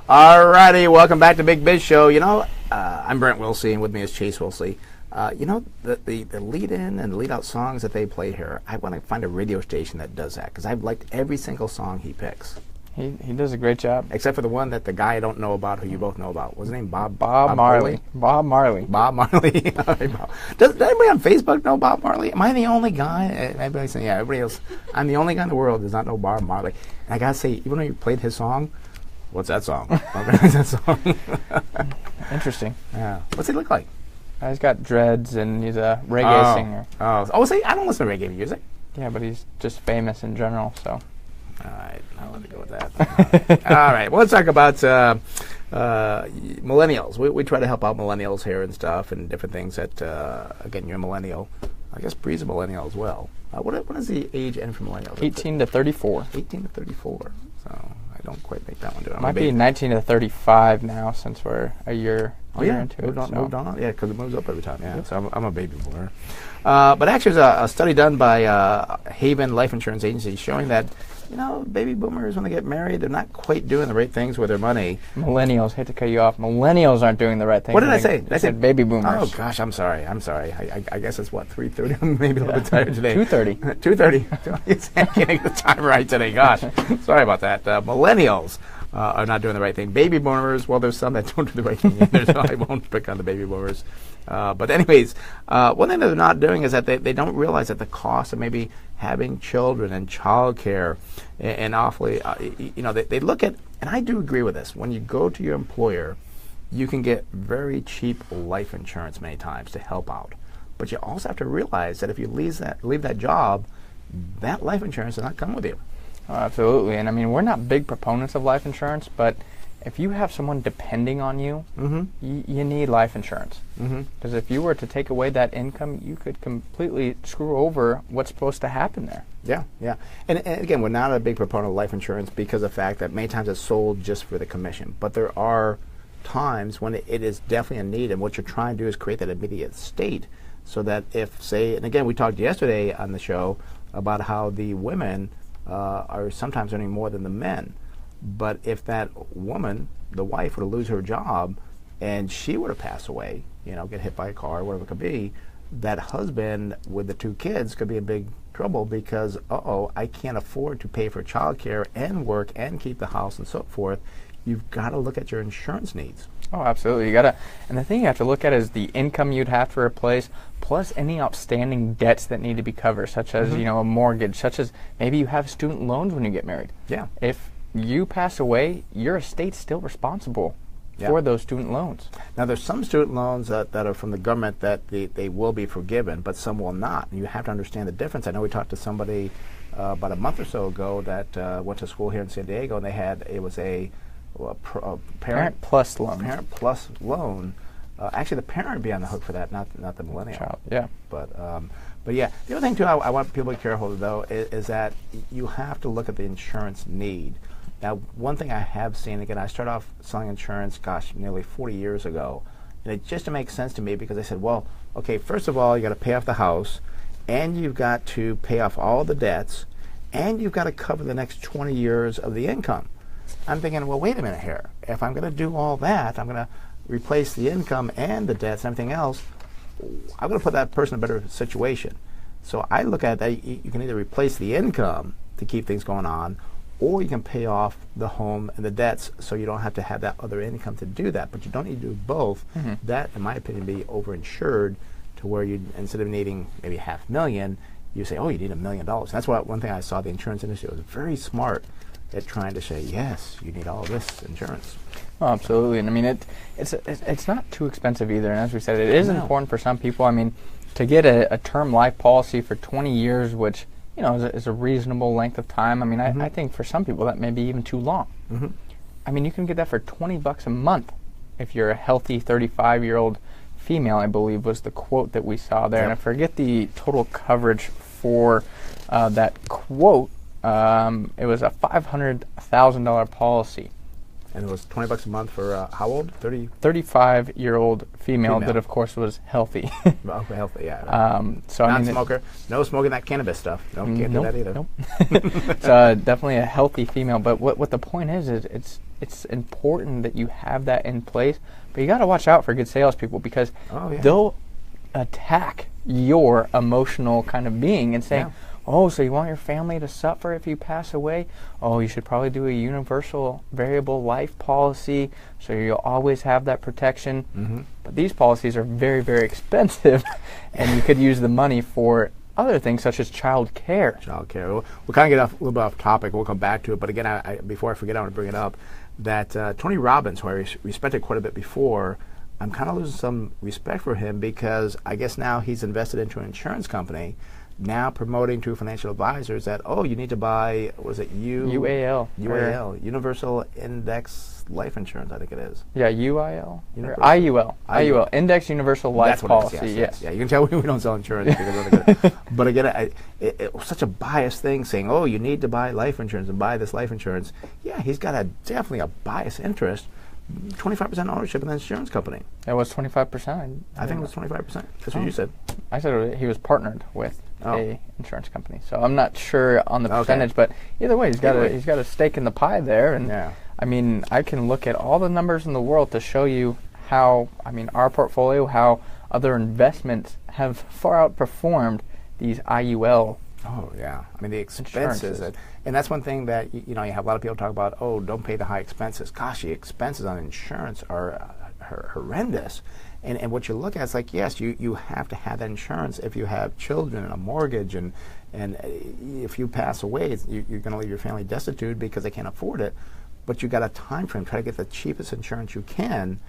Alrighty, welcome back to Big Biz Show. I'm Brent Wilsey, and with me is Chase Wilsey. The lead-in and lead-out songs that they play here, I want to find a radio station that does that, because I've liked every single song he picks. He does a great job. Except for the one that the guy I don't know about, who you both know about. What's his name? Bob Marley. Bob Marley. Bob Marley. Does anybody on Facebook know Bob Marley? Am I the only guy? Everybody's saying, yeah, everybody else. I'm the only guy in the world who does not know Bob Marley. And I got to say, even when you played his song, what's that song? What's that song? Interesting. Yeah. What's he look like? He's got dreads and he's a reggae singer. See, I don't listen to reggae music. Yeah, but he's just famous in general, so. All right, I'll let it go with that. All right, well, let's talk about millennials. We try to help out millennials here and stuff and different things that, again, you're a millennial. I guess Bree's a millennial as well. What is the age end for millennials? 18 to 34. 18 to 34. So I don't quite make that one do it. Might be 19 to 35 now since we're a year into moved it. Moved on. Yeah, because it moves up every time. Yeah, so I'm a baby boomer. But actually, there's a study done by Haven Life Insurance Agency showing that, baby boomers, when they get married, they're not quite doing the right things with their money. Millennials, hate to cut you off. Millennials aren't doing the right thing. What did I say? I said baby boomers. Oh, gosh, I'm sorry. I guess it's, 3:30? I'm maybe a little bit tired today. 2:30. 2:30. I can't get the time right today. Gosh, sorry about that. Millennials are not doing the right thing. Baby boomers, well, there's some that don't do the right thing either, so I won't pick on the baby boomers. But anyways, one thing that they're not doing is that they don't realize that the cost of maybe having children and childcare and awfully, they look at, and I do agree with this, when you go to your employer, you can get very cheap life insurance many times to help out. But you also have to realize that if you leave that job, that life insurance is not coming with you. Oh, absolutely. And I mean, we're not big proponents of life insurance, but if you have someone depending on you, you need life insurance. Because if you were to take away that income, you could completely screw over what's supposed to happen there. Yeah. And again, we're not a big proponent of life insurance because of the fact that many times it's sold just for the commission. But there are times when it is definitely a need, and what you're trying to do is create that immediate state so that if, say, and again, we talked yesterday on the show about how the women are sometimes earning more than the men. But if that woman, the wife, were to lose her job and she were to pass away, get hit by a car, whatever it could be, that husband with the two kids could be in big trouble because, I can't afford to pay for childcare and work and keep the house and so forth. You've got to look at your insurance needs. Oh, absolutely. And the thing you have to look at is the income you'd have to replace, plus any outstanding debts that need to be covered, such as, a mortgage, such as maybe you have student loans when you get married. Yeah. If you pass away, your estate's still responsible for those student loans. Now, there's some student loans that are from the government that they will be forgiven, but some will not. And you have to understand the difference. I know we talked to somebody about a month or so ago that went to school here in San Diego, and it was a Parent Plus loan. Parent Plus loan. Actually, the parent would be on the hook for that, not the millennial. Child, yeah. But yeah, the other thing too, I want people to be careful though is that you have to look at the insurance need. Now, one thing I have seen, again, I started off selling insurance, nearly 40 years ago, and it just makes sense to me because I said, well, okay, first of all, you got to pay off the house, and you've got to pay off all the debts, and you've got to cover the next 20 years of the income. I'm thinking, well, wait a minute here. If I'm going to do all that, I'm going to replace the income and the debts and everything else, I'm going to put that person in a better situation. So I look at that, you can either replace the income to keep things going on, or you can pay off the home and the debts so you don't have to have that other income to do that. But you don't need to do both. That, in my opinion, be overinsured to where you, instead of needing maybe $500,000, you say, you need $1 million. That's one thing I saw the insurance industry was very smart at trying to say, yes, you need all of this insurance. Oh, absolutely. And I mean, it's not too expensive either. And as we said, it is important for some people. I mean, to get a term life policy for 20 years, which is a reasonable length of time. I mean, I think for some people that may be even too long. I mean, you can get that for $20 a month if you're a healthy 35-year-old female, I believe was the quote that we saw there. And I forget the total coverage for that quote. It was a $500,000 policy. And it was $20 a month for how old? 35-year-old female that, of course, was healthy. Well, healthy, yeah. So non-smoker, no smoking that cannabis stuff. No, can't do that either. Nope. So definitely a healthy female. But what the point is it's important that you have that in place. But you got to watch out for good salespeople because they'll attack your emotional kind of being and say, oh, so you want your family to suffer if you pass away? Oh, you should probably do a universal variable life policy so you'll always have that protection. Mm-hmm. But these policies are very, very expensive, and you could use the money for other things such as child care. Child care. We'll kind of get a little bit off topic. We'll come back to it. But again, before I forget, I want to bring it up that Tony Robbins, who I respected quite a bit before, I'm kind of losing some respect for him because I guess now he's invested into an insurance company, now promoting to financial advisors that, oh, you need to buy, was it UAL. UAL, Universal Index Life Insurance, I think it is. Yeah, UIL. IUL, Index Universal Life Policy. Yes. Yeah, you can tell we don't sell insurance. Because but again, it was such a biased thing saying, oh, you need to buy life insurance and buy this life insurance. Yeah, he's got definitely a biased interest. 25% ownership in the insurance company. That was 25%. I think it was 25%. That's what you said. I said he was partnered with a insurance company, so I'm not sure on the percentage. But either way, he's got a stake in the pie there. And I mean, I can look at all the numbers in the world to show you how our portfolio, how other investments have far outperformed these IUL. Oh yeah, I mean the expenses, and that's one thing that you have a lot of people talk about. Oh, don't pay the high expenses. Gosh, the expenses on insurance are horrendous. And what you look at is like, yes, you have to have that insurance if you have children and a mortgage, and if you pass away, you're going to leave your family destitute because they can't afford it. But you got a time frame. Try to get the cheapest insurance you can,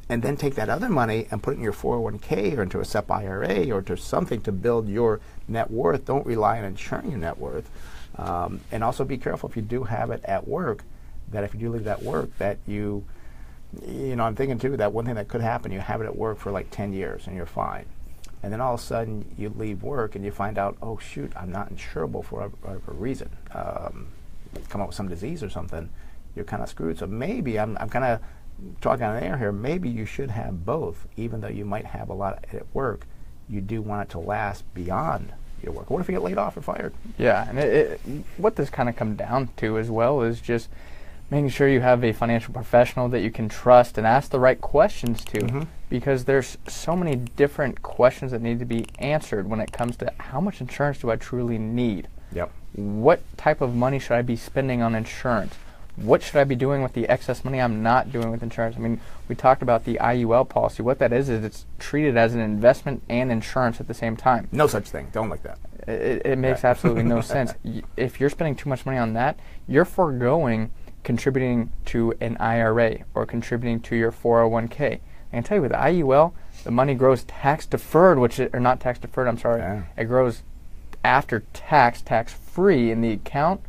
and then take that other money and put it in your 401k or into a SEP IRA or to something to build your net worth. Don't rely on insuring your net worth. And also be careful if you do have it at work, that if you do leave that work, that I'm thinking too that one thing that could happen, you have it at work for like 10 years and you're fine. And then all of a sudden you leave work and you find out, oh shoot, I'm not insurable for a reason. Come up with some disease or something, you're kind of screwed. So maybe I'm kind of talking on air here, maybe you should have both, even though you might have a lot at work. You do want it to last beyond your work. What if you get laid off or fired? Yeah, and what this kind of comes down to as well is just making sure you have a financial professional that you can trust and ask the right questions to, because there's so many different questions that need to be answered when it comes to how much insurance do I truly need? Yep. What type of money should I be spending on insurance? What should I be doing with the excess money I'm not doing with insurance? I mean, we talked about the IUL policy. What that is it's treated as an investment and insurance at the same time. No such thing. Don't like that. It makes absolutely no sense. If you're spending too much money on that, you're foregoing contributing to an IRA or contributing to your 401k. I can tell you with IUL, the money grows tax deferred, not tax deferred, I'm sorry. Yeah. It grows after tax free in the account.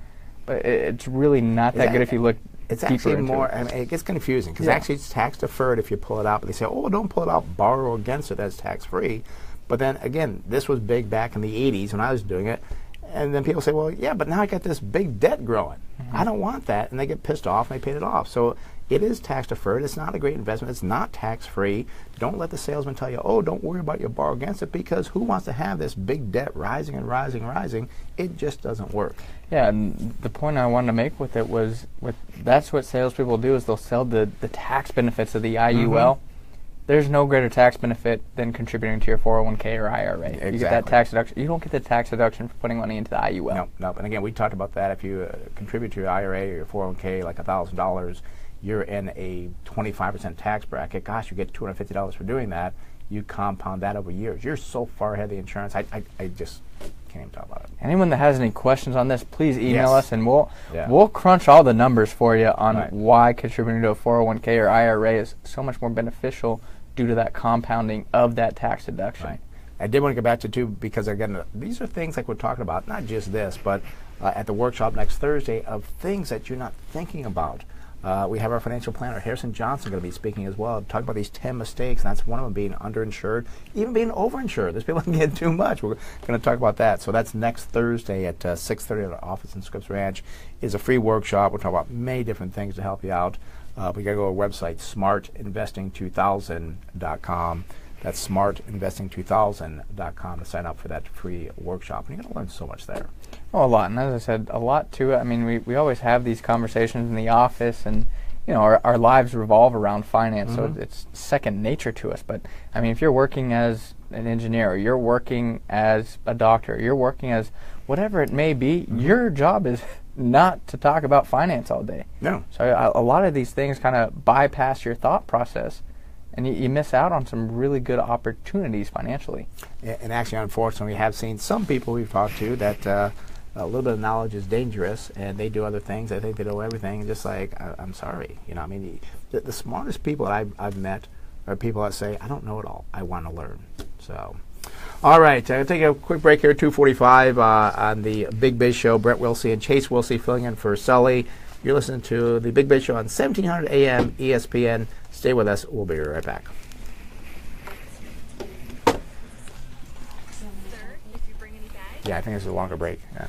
But it's really not that good if you look it's deeper actually into more, it. It gets confusing because actually it's tax deferred if you pull it out. But they say, oh, don't pull it out, borrow against it, that's tax free. But then again, this was big back in the 80s when I was doing it. And then people say, well, yeah, but now I got this big debt growing. I don't want that. And they get pissed off and they paid it off. So it is tax deferred. It's not a great investment. It's not tax free. Don't let the salesman tell you, oh, don't worry about your borrow against it, because who wants to have this big debt rising and rising and rising? It just doesn't work. Yeah, and the point I wanted to make with it was that's what salespeople do is they'll sell the tax benefits of the IUL. There's no greater tax benefit than contributing to your 401k or IRA. Exactly. You get that tax deduction. You don't get the tax deduction for putting money into the IUL. No. And again, we talked about that. If you contribute to your IRA or your 401k like $1,000, you're in a 25% tax bracket. Gosh, you get $250 for doing that. You compound that over years. You're so far ahead of the insurance. I just can't even talk about it. Anyone that has any questions on this, please email us, and we'll crunch all the numbers for you on why contributing to a 401k or IRA is so much more beneficial due to that compounding of that tax deduction. Right. I did want to get back to too, because again, these are things like we're talking about, not just this, but at the workshop next Thursday, of things that you're not thinking about. We have our financial planner, Harrison Johnson, going to be speaking as well, talking about these 10 mistakes, and that's one of them, being underinsured, even being overinsured. There's people that can get too much. We're going to talk about that. So that's next Thursday at 6:30 at our office in Scripps Ranch. It's a free workshop. We'll talk about many different things to help you out. We got to go to our website, smartinvesting2000.com. That's smartinvesting2000.com to sign up for that free workshop. And you're going to learn so much there. Oh, a lot. And as I said, a lot to it. I mean, we always have these conversations in the office, and our lives revolve around finance, so it's second nature to us. But I mean, if you're working as an engineer, or you're working as a doctor, or you're working as whatever it may be, your job is not to talk about finance all day. No. So a lot of these things kind of bypass your thought process, and you miss out on some really good opportunities financially. And actually, unfortunately, we have seen some people we've talked to that a little bit of knowledge is dangerous, and they do other things. They think they know everything, and just like, I'm sorry. I mean, the smartest people that I've met are people that say, I don't know it all. I want to learn. So, all right. I'll take a quick break here, 2:45 on the Big Biz Show. Brent Wilsey and Chase Wilsey filling in for Sully. You're listening to the Big Biz Show on 1700 AM ESPN. Stay with us. We'll be right back. Yeah, I think this is a longer break. Yeah.